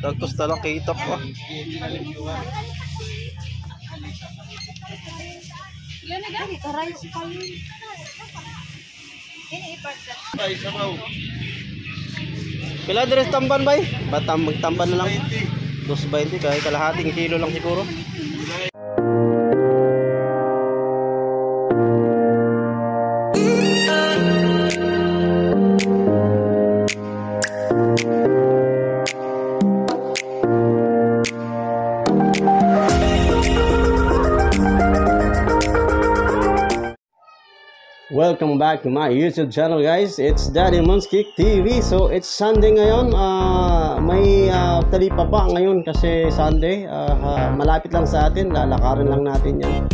Tagtos talakitok pa. Pila deres tamban bay? Batam magtamban na lang. 220 kahit kalahating kilo lang siguro. Welcome back to my YouTube channel, guys. It's Daddy Monskick TV. So it's Sunday ngayon. May talipapa ngayon kasi Sunday. Malapit lang sa atin. Lalakarin lang natin yan.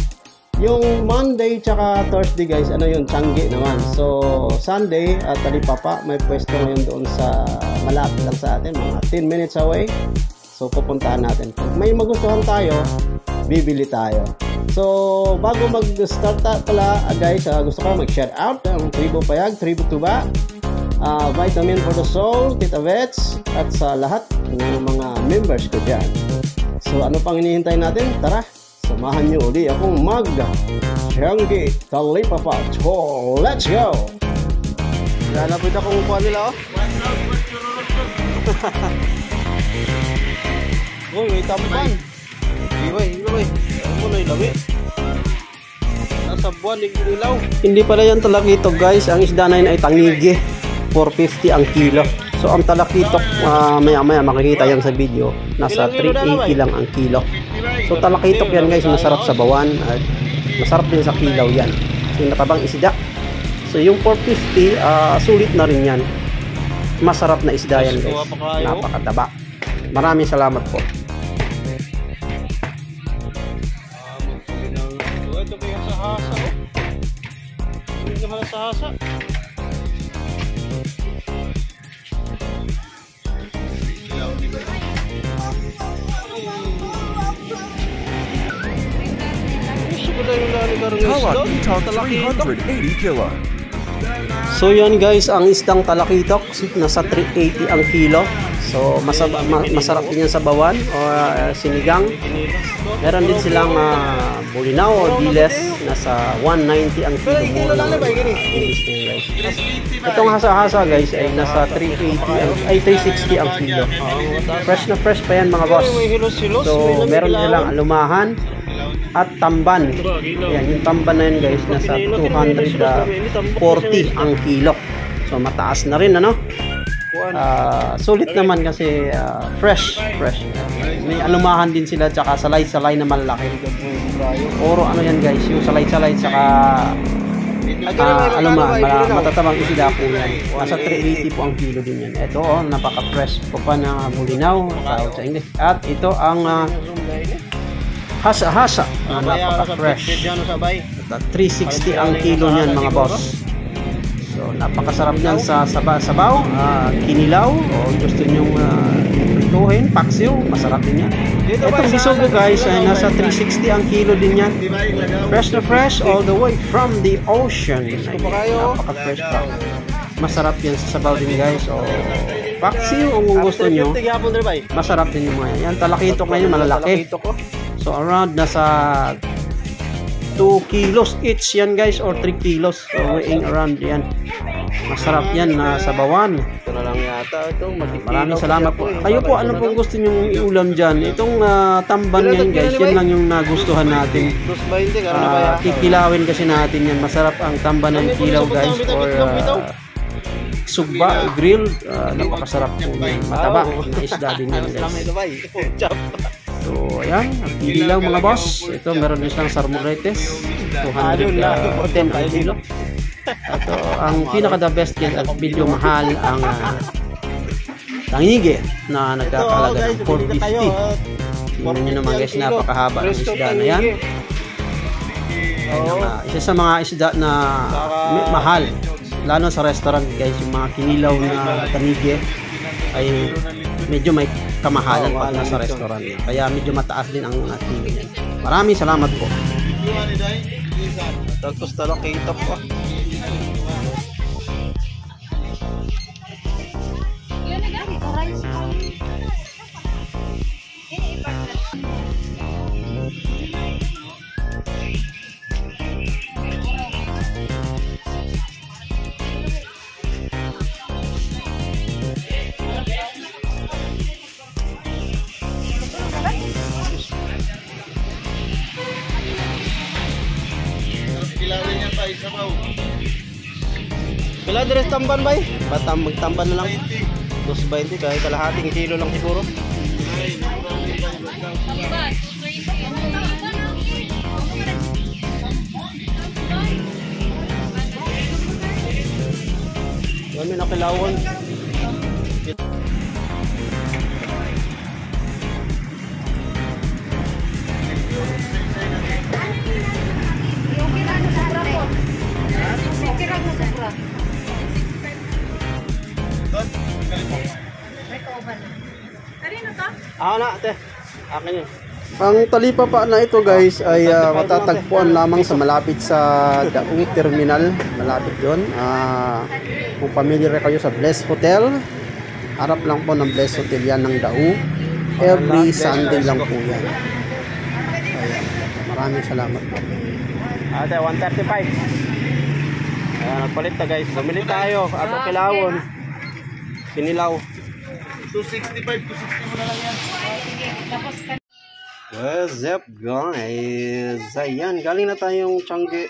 Yung Monday tsaka Thursday, guys, ano yun? Tiangge naman. So Sunday, talipapa. May pwesto ngayon doon sa malapit lang sa atin. Mga 10 minutes away. So pupuntahan natin. Kung may magustuhan tayo, bibili tayo. So, bago mag-start pala, guys, gusto ko mag-shout out ang Tribo Payag, Tribo Tuba, Vitamin for the Soul, Tita Vets, at sa lahat ng mga members ko dyan. So, ano pang hinihintay natin? Tara, samahan nyo uli akong mag-Tiangge talipapa. So, let's go! Lalapit akong kuha nila, oh. Uy, may tampan. Iway. Ano na ilawi? Nasa buwan, ilaw. Hindi pala yan talakitok, guys. Ang isda na yun ay tangige. 450 ang kilo. So ang talakitok, maya makikita yan sa video. Nasa 380 lang ang kilo. So talakitok yan, guys. Masarap sa bawan. At masarap din sa kilaw yan. So yung natabang isda. So yung 450, sulit na rin yan. Masarap na isda yan, guys. Napakataba. Maraming salamat po. Ito ba yung sa hasa, oh? Hindi naman sa hasa. So yan, guys, ang isdang talakitok nasa 380 ang kilo. So masarap din yan sa bawan o sinigang. Meron din silang bulinaw o diles, nasa 190 ang kilo. Mura lang guys. Itong hasa-hasa, guys, ay nasa 380 ay 360 ang kilo. Fresh na fresh pa yan, mga boss. So meron silang alumahan at tamban. Yan, yung tamban na yan, guys, nasa 240 ang kilo. So mataas na rin, ano? Sulit naman kasi fresh. May alumahan din sila, tsaka salay na malaki. Oro ano yan, guys, yung salay tsaka alumahan, matatabang isda po yan. Nasa 380 po ang kilo din yan. Ito, napaka-fresh po pa na bulinaw, tawag sa English. At ito ang hasa-hasa, napaka-fresh. 360 ang kilo niyan, mga boss. So, napakasarap niyan sa sabaw, kinilaw, o gusto nyong prituhin, paksiw, masarap din yan. Itong bisogo, guys, ay nasa 360 ang kilo din yan. Fresh na fresh all the way from the ocean. Napaka-fresh pa. Masarap yan sa sabaw din, guys. O paksiw, kung gusto nyo, masarap din yung mga yan. Talakitok na yun, malalaki. So, around nasa 2 kilos each yan, guys, or 3 kilos. So weighing around yan. Masarap yan na sa bawan. Ito na lang yata. Maraming salamat po. Kayo po, ano pong gusto nyong iulam dyan? Itong tamban yan, guys, yan lang yung nagustuhan natin. Kikilawin kasi natin yan. Masarap ang tamban ng kilaw, guys, or sugba, grill. Napakasarap po yan. Mataba na isda din yan, guys. So, ayan, ang pili lang, mga boss. Ito, meron din siyang sarmuretes, 210 ang kilo. Ito, ang pinaka-the best yan at medyo mahal ang tangige na nagkakalaga ng 450. Tingnan nyo naman, guys, napakahaba ng isda na yan. Isa sa mga isda na mahal, lalo sa restaurant, guys, yung mga kinilaw na tangige ay medyo may kamahalan pag nasa restaurant. Kaya medyo mataas din ang kilo niyan. Maraming salamat po. Tagtos talakitok po. dire tamban bay. Batam magtamban na lang. 220 kay kalahating kilo lang siguro. Kami nakilawan. Na, ate. Akin yun. Ang talipapa na ito guys ay matatagpuan lamang sa malapit sa Daung Terminal. Malapit yun. Kung familiar kayo sa Bless Hotel, harap lang po ng Bless Hotel yan ng Daung. Every Sunday lang po yan. Ayan. Maraming salamat po. Ate, 135. Nagpalit na guys. Bumili tayo. Ato kilawon. Kinilaw. 265, 260 mo na lang yan. What's up guys? Ayan, galing na tayong Changi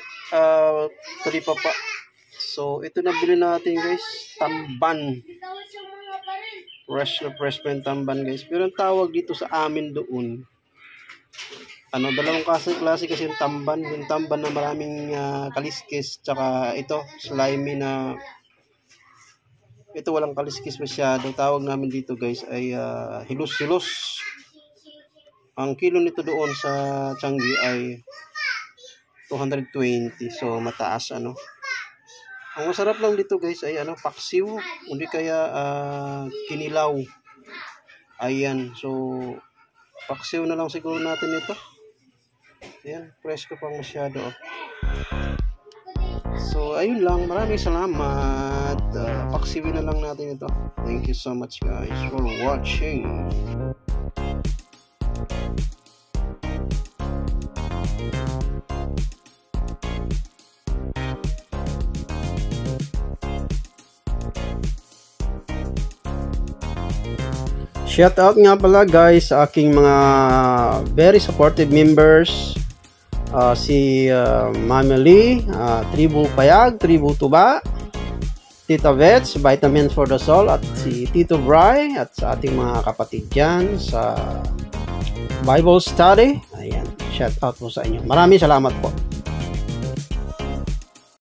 talipapa. So, ito nabili natin guys. Tamban. Fresh na fresh pa yung tamban guys. Pero ang tawag dito sa amin doon, dalawang klase kasi yung tamban. Yung tamban na maraming kaliskis. Tsaka ito, slimy na. Ito walang kaliskis masyado. Tawag namin dito guys ay hilos-hilos. Ang kilo nito doon sa Changi ay 220. So mataas ano. Ang masarap lang dito guys ay paksiw. Hindi kaya kinilaw. Ayan. So paksiw na lang siguro natin ito. Ayan. Presko pang masyado. So ayun lang. Maraming salamat. Paksiwin na lang natin ito. Thank you so much guys for watching. Shout out nga pala guys sa aking mga very supportive members. Si Mami Lee, Tribu Payag, Tribu Tuba, Tita Vets, Vitamins for the Soul, at si Tito Bry, at sa ating mga kapatid dyan sa Bible Study. Ayan, shout out po sa inyo. Maraming salamat po.